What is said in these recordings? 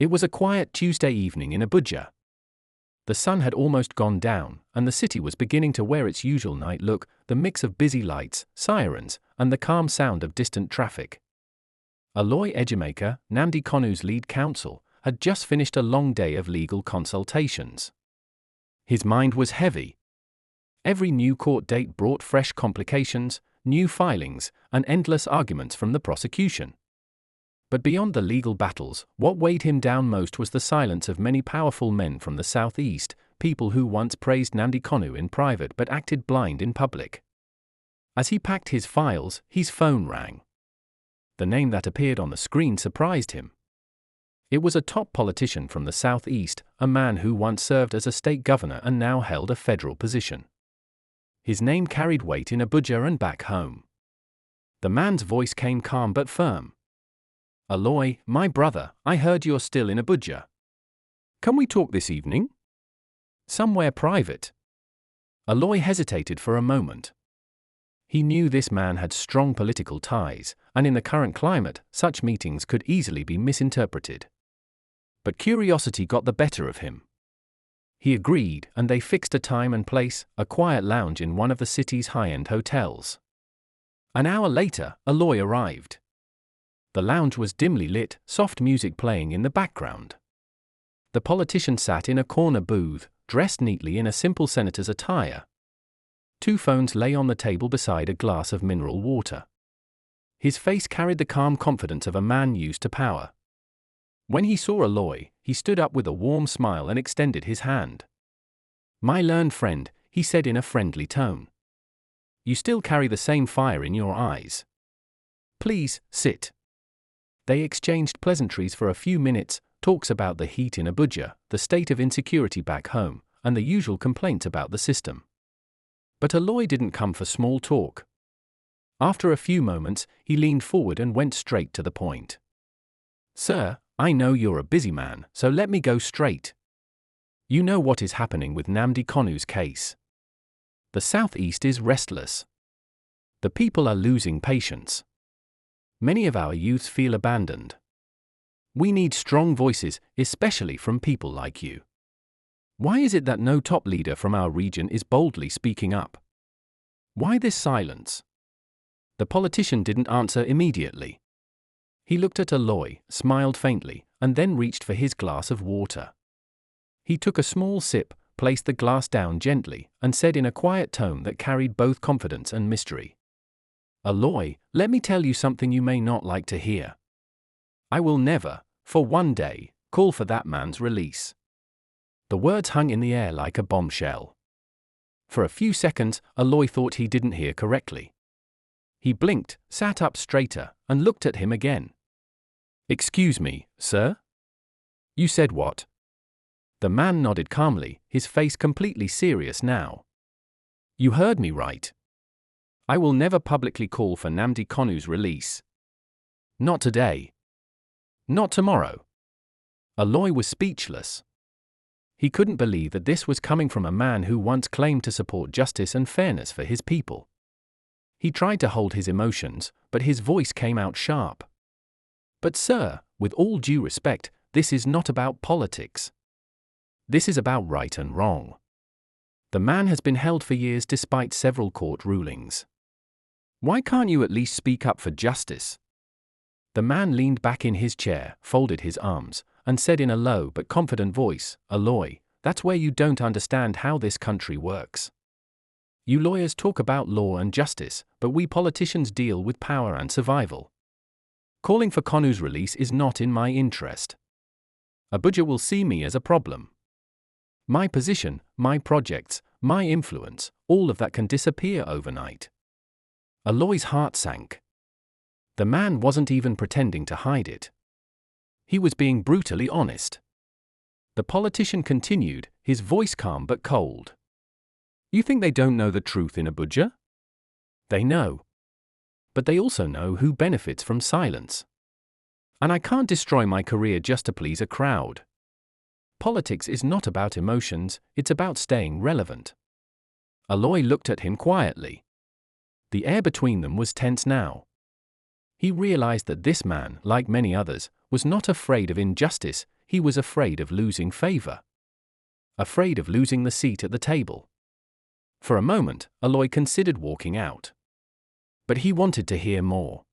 It was a quiet Tuesday evening in Abuja. The sun had almost gone down, and the city was beginning to wear its usual night look, the mix of busy lights, sirens, and the calm sound of distant traffic. Aloy Ejimakor, Nnamdi Kanu's lead counsel, had just finished a long day of legal consultations. His mind was heavy. Every new court date brought fresh complications, new filings, and endless arguments from the prosecution. But beyond the legal battles, what weighed him down most was the silence of many powerful men from the southeast, people who once praised Nnamdi Kanu in private but acted blind in public. As he packed his files, his phone rang. The name that appeared on the screen surprised him. It was a top politician from the southeast, a man who once served as a state governor and now held a federal position. His name carried weight in Abuja and back home. The man's voice came calm but firm. "Aloy, my brother, I heard you're still in Abuja. Can we talk this evening? Somewhere private?" Aloy hesitated for a moment. He knew this man had strong political ties, and in the current climate, such meetings could easily be misinterpreted. But curiosity got the better of him. He agreed, and they fixed a time and place, a quiet lounge in one of the city's high-end hotels. An hour later, Aloy arrived. The lounge was dimly lit, soft music playing in the background. The politician sat in a corner booth, dressed neatly in a simple senator's attire. 2 phones lay on the table beside a glass of mineral water. His face carried the calm confidence of a man used to power. When he saw Aloy, he stood up with a warm smile and extended his hand. "My learned friend," he said in a friendly tone. "You still carry the same fire in your eyes. Please, sit." They exchanged pleasantries for a few minutes, talks about the heat in Abuja, the state of insecurity back home, and the usual complaints about the system. But Aloy didn't come for small talk. After a few moments, he leaned forward and went straight to the point. "Sir, I know you're a busy man, so let me go straight. You know what is happening with Nnamdi Kanu's case. The Southeast is restless. The people are losing patience. Many of our youths feel abandoned. We need strong voices, especially from people like you. Why is it that no top leader from our region is boldly speaking up? Why this silence?" The politician didn't answer immediately. He looked at Aloy, smiled faintly, and then reached for his glass of water. He took a small sip, placed the glass down gently, and said in a quiet tone that carried both confidence and mystery, "Aloy, let me tell you something you may not like to hear. I will never, for one day, call for that man's release." The words hung in the air like a bombshell. For a few seconds, Aloy thought he didn't hear correctly. He blinked, sat up straighter, and looked at him again. "Excuse me, sir? You said what?" The man nodded calmly, his face completely serious now. "You heard me right. I will never publicly call for Nnamdi Kanu's release. Not today. Not tomorrow." Aloy was speechless. He couldn't believe that this was coming from a man who once claimed to support justice and fairness for his people. He tried to hold his emotions, but his voice came out sharp. "But sir, with all due respect, this is not about politics. This is about right and wrong. The man has been held for years despite several court rulings. Why can't you at least speak up for justice?" The man leaned back in his chair, folded his arms, and said in a low but confident voice, "Aloy, that's where you don't understand how this country works. You lawyers talk about law and justice, but we politicians deal with power and survival. Calling for Kanu's release is not in my interest. Abuja will see me as a problem. My position, my projects, my influence, all of that can disappear overnight." Aloy's heart sank. The man wasn't even pretending to hide it. He was being brutally honest. The politician continued, his voice calm but cold. "You think they don't know the truth in Abuja? They know. But they also know who benefits from silence. And I can't destroy my career just to please a crowd. Politics is not about emotions, it's about staying relevant." Aloy looked at him quietly. The air between them was tense now. He realized that this man, like many others, was not afraid of injustice, he was afraid of losing favor. Afraid of losing the seat at the table. For a moment, Aloy considered walking out. But he wanted to hear more.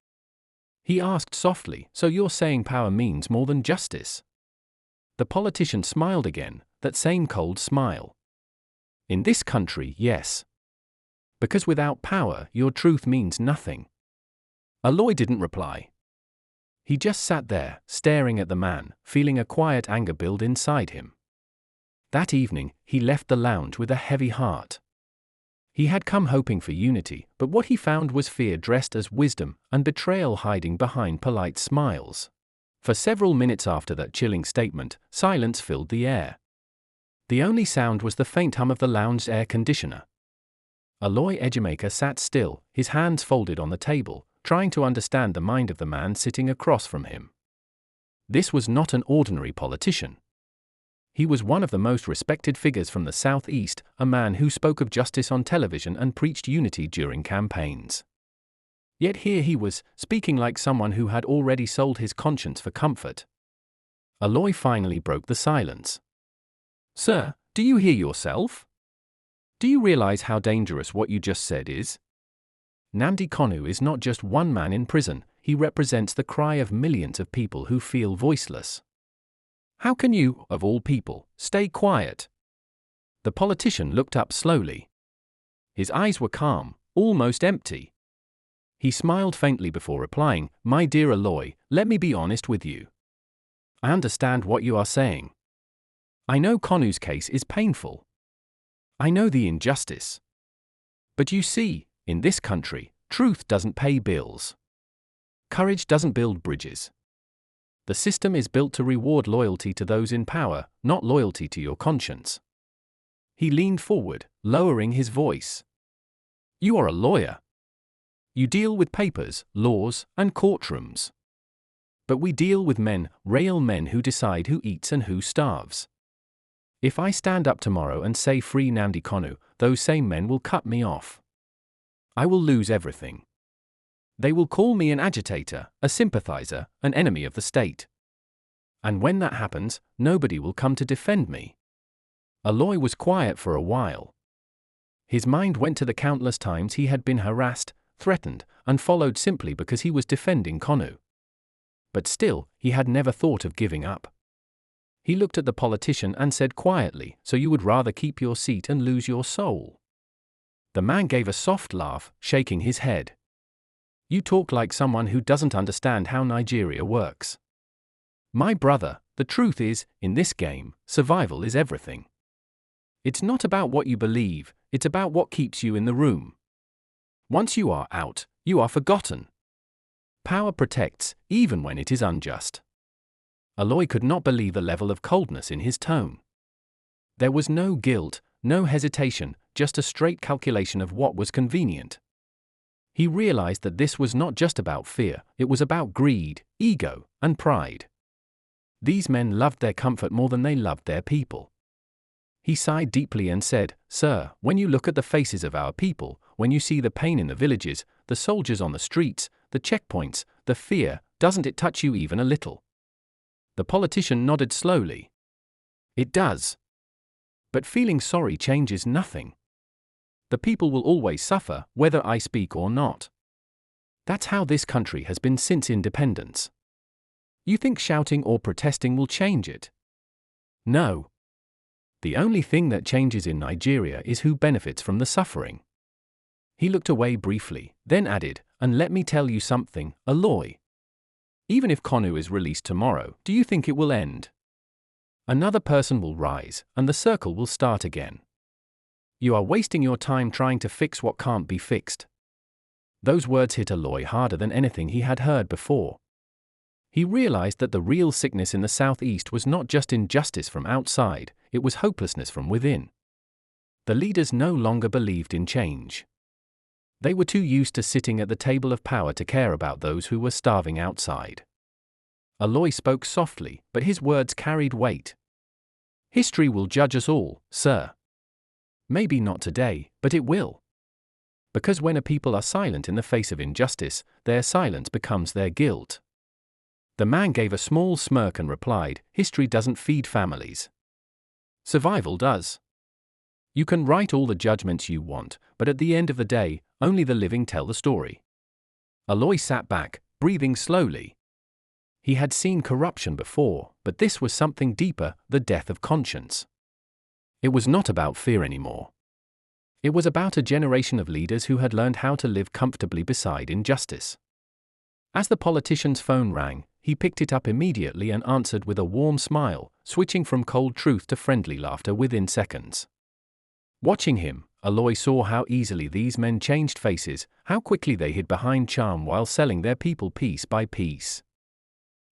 He asked softly, "So you're saying power means more than justice?" The politician smiled again, that same cold smile. "In this country, yes. Because without power, your truth means nothing." Aloy didn't reply. He just sat there, staring at the man, feeling a quiet anger build inside him. That evening, he left the lounge with a heavy heart. He had come hoping for unity, but what he found was fear dressed as wisdom and betrayal hiding behind polite smiles. For several minutes after that chilling statement, silence filled the air. The only sound was the faint hum of the lounge's air conditioner. Aloy Ejimakor sat still, his hands folded on the table, trying to understand the mind of the man sitting across from him. This was not an ordinary politician. He was one of the most respected figures from the Southeast, a man who spoke of justice on television and preached unity during campaigns. Yet here he was, speaking like someone who had already sold his conscience for comfort. Aloy finally broke the silence. "Sir, do you hear yourself? Do you realize how dangerous what you just said is? Nnamdi Kanu is not just one man in prison, he represents the cry of millions of people who feel voiceless. How can you, of all people, stay quiet?" The politician looked up slowly. His eyes were calm, almost empty. He smiled faintly before replying, "My dear Aloy, let me be honest with you. I understand what you are saying. I know Kanu's case is painful. I know the injustice. But you see, in this country, truth doesn't pay bills. Courage doesn't build bridges. The system is built to reward loyalty to those in power, not loyalty to your conscience." He leaned forward, lowering his voice. "You are a lawyer. You deal with papers, laws, and courtrooms. But we deal with men, real men who decide who eats and who starves. If I stand up tomorrow and say free Nnamdi Kanu, those same men will cut me off. I will lose everything. They will call me an agitator, a sympathizer, an enemy of the state. And when that happens, nobody will come to defend me." Aloy was quiet for a while. His mind went to the countless times he had been harassed, threatened, and followed simply because he was defending Kanu. But still, he had never thought of giving up. He looked at the politician and said quietly, "So you would rather keep your seat and lose your soul?" The man gave a soft laugh, shaking his head. "You talk like someone who doesn't understand how Nigeria works. My brother, the truth is, in this game, survival is everything. It's not about what you believe, it's about what keeps you in the room. Once you are out, you are forgotten. Power protects, even when it is unjust." Aloy could not believe the level of coldness in his tone. There was no guilt, no hesitation, just a straight calculation of what was convenient. He realized that this was not just about fear, it was about greed, ego, and pride. These men loved their comfort more than they loved their people. He sighed deeply and said, "Sir, when you look at the faces of our people, when you see the pain in the villages, the soldiers on the streets, the checkpoints, the fear, doesn't it touch you even a little?" The politician nodded slowly. "It does. But feeling sorry changes nothing. The people will always suffer, whether I speak or not. That's how this country has been since independence. You think shouting or protesting will change it? No. The only thing that changes in Nigeria is who benefits from the suffering." He looked away briefly, then added, "And let me tell you something, Aloy. Even if Kanu is released tomorrow, do you think it will end? Another person will rise, and the circle will start again. You are wasting your time trying to fix what can't be fixed." Those words hit Aloy harder than anything he had heard before. He realized that the real sickness in the Southeast was not just injustice from outside, it was hopelessness from within. The leaders no longer believed in change. They were too used to sitting at the table of power to care about those who were starving outside. Aloy spoke softly, but his words carried weight. "History will judge us all, sir. Maybe not today, but it will. Because when a people are silent in the face of injustice, their silence becomes their guilt. The man gave a small smirk and replied, "History doesn't feed families. Survival does. You can write all the judgments you want, but at the end of the day, only the living tell the story." Aloy sat back, breathing slowly. He had seen corruption before, but this was something deeper, the death of conscience. It was not about fear anymore. It was about a generation of leaders who had learned how to live comfortably beside injustice. As the politician's phone rang, he picked it up immediately and answered with a warm smile, switching from cold truth to friendly laughter within seconds. Watching him, Aloy saw how easily these men changed faces, how quickly they hid behind charm while selling their people piece by piece.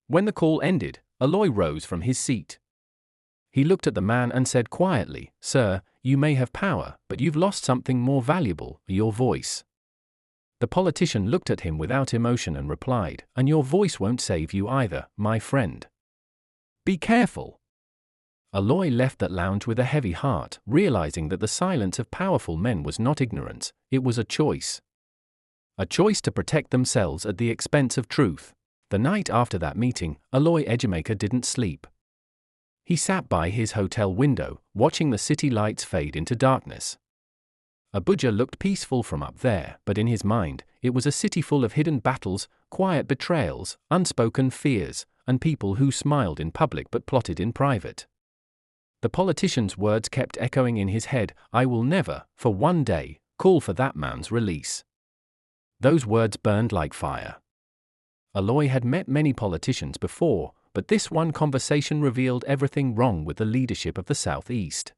When the call ended, Aloy rose from his seat. He looked at the man and said quietly, "Sir, you may have power, but you've lost something more valuable, your voice." The politician looked at him without emotion and replied, "And your voice won't save you either, my friend. Be careful." Aloy left that lounge with a heavy heart, realizing that the silence of powerful men was not ignorance, it was a choice. A choice to protect themselves at the expense of truth. The night after that meeting, Aloy Ejimakor didn't sleep. He sat by his hotel window, watching the city lights fade into darkness. Abuja looked peaceful from up there, but in his mind, it was a city full of hidden battles, quiet betrayals, unspoken fears, and people who smiled in public but plotted in private. The politician's words kept echoing in his head, "I will never, for one day, call for that man's release." Those words burned like fire. Aloy had met many politicians before, but this one conversation revealed everything wrong with the leadership of the Southeast.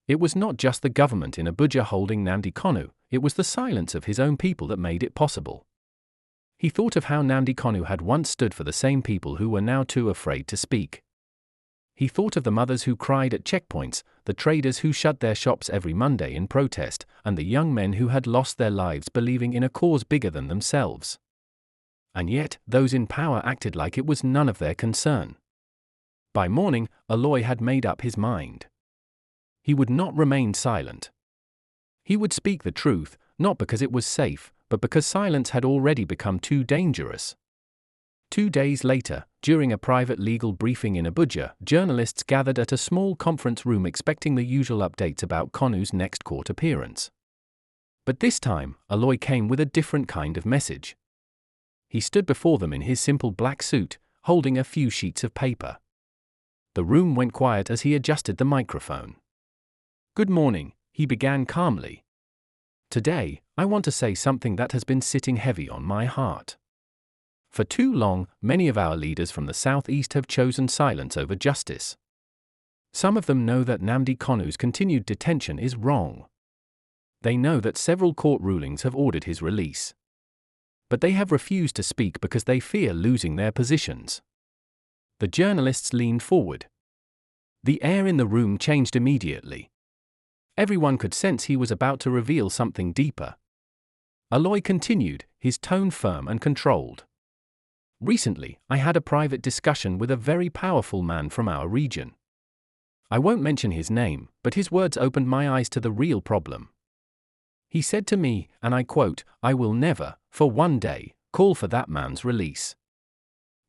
It was not just the government in Abuja holding Nnamdi Kanu, it was the silence of his own people that made it possible. He thought of how Nnamdi Kanu had once stood for the same people who were now too afraid to speak. He thought of the mothers who cried at checkpoints, the traders who shut their shops every Monday in protest, and the young men who had lost their lives believing in a cause bigger than themselves. And yet, those in power acted like it was none of their concern. By morning, Aloy had made up his mind. He would not remain silent. He would speak the truth, not because it was safe, but because silence had already become too dangerous. 2 days later, during a private legal briefing in Abuja, journalists gathered at a small conference room expecting the usual updates about Kanu's next court appearance. But this time, Aloy came with a different kind of message. He stood before them in his simple black suit, holding a few sheets of paper. The room went quiet as he adjusted the microphone. "Good morning," he began calmly. "Today, I want to say something that has been sitting heavy on my heart. For too long, many of our leaders from the Southeast have chosen silence over justice. Some of them know that Nnamdi Kanu's continued detention is wrong. They know that several court rulings have ordered his release. But they have refused to speak because they fear losing their positions." The journalists leaned forward. The air in the room changed immediately. Everyone could sense he was about to reveal something deeper. Aloy continued, his tone firm and controlled. "Recently, I had a private discussion with a very powerful man from our region. I won't mention his name, but his words opened my eyes to the real problem. He said to me, and I quote, 'I will never, for one day, call for that man's release.'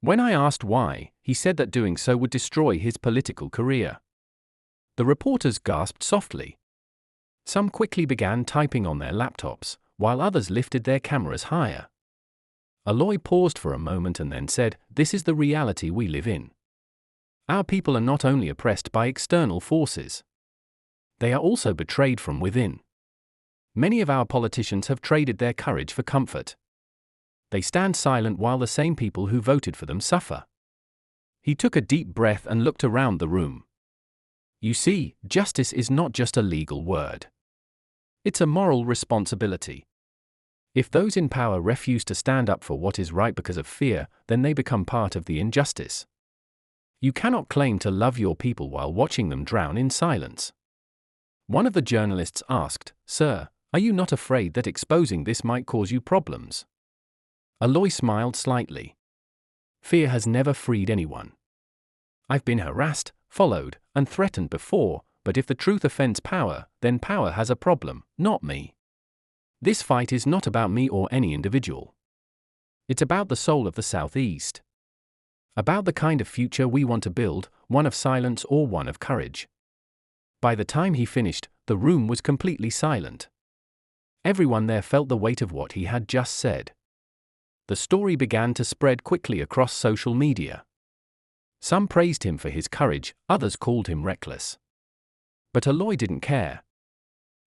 When I asked why, he said that doing so would destroy his political career." The reporters gasped softly. Some quickly began typing on their laptops, while others lifted their cameras higher. Aloy paused for a moment and then said, "This is the reality we live in. Our people are not only oppressed by external forces. They are also betrayed from within. Many of our politicians have traded their courage for comfort. They stand silent while the same people who voted for them suffer." He took a deep breath and looked around the room. "You see, justice is not just a legal word. It's a moral responsibility. If those in power refuse to stand up for what is right because of fear, then they become part of the injustice. You cannot claim to love your people while watching them drown in silence." One of the journalists asked, "Sir, are you not afraid that exposing this might cause you problems?" Aloy smiled slightly. "Fear has never freed anyone. I've been harassed, followed, and threatened before, but if the truth offends power, then power has a problem, not me. This fight is not about me or any individual. It's about the soul of the Southeast. About the kind of future we want to build, one of silence or one of courage. By the time he finished, the room was completely silent. Everyone there felt the weight of what he had just said. The story began to spread quickly across social media. Some praised him for his courage, others called him reckless. But Aloy didn't care.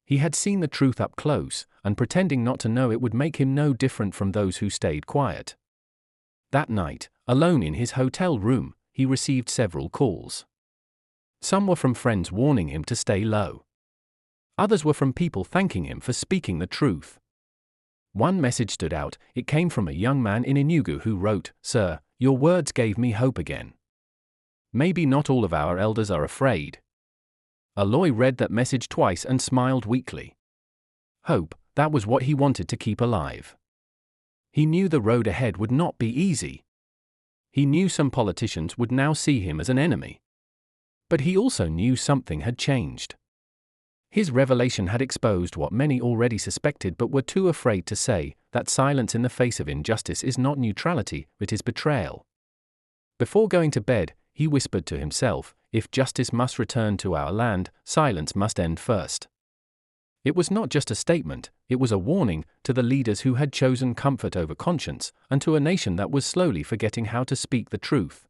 He had seen the truth up close, and pretending not to know it would make him no different from those who stayed quiet. That night, alone in his hotel room, he received several calls. Some were from friends warning him to stay low. Others were from people thanking him for speaking the truth. One message stood out. It came from a young man in Enugu who wrote, "Sir, your words gave me hope again. Maybe not all of our elders are afraid." Aloy read that message twice and smiled weakly. Hope, that was what he wanted to keep alive. He knew the road ahead would not be easy. He knew some politicians would now see him as an enemy. But he also knew something had changed. His revelation had exposed what many already suspected but were too afraid to say, that silence in the face of injustice is not neutrality, it is betrayal. Before going to bed, he whispered to himself, if justice must return to our land, silence must end first. It was not just a statement, it was a warning to the leaders who had chosen comfort over conscience, and to a nation that was slowly forgetting how to speak the truth.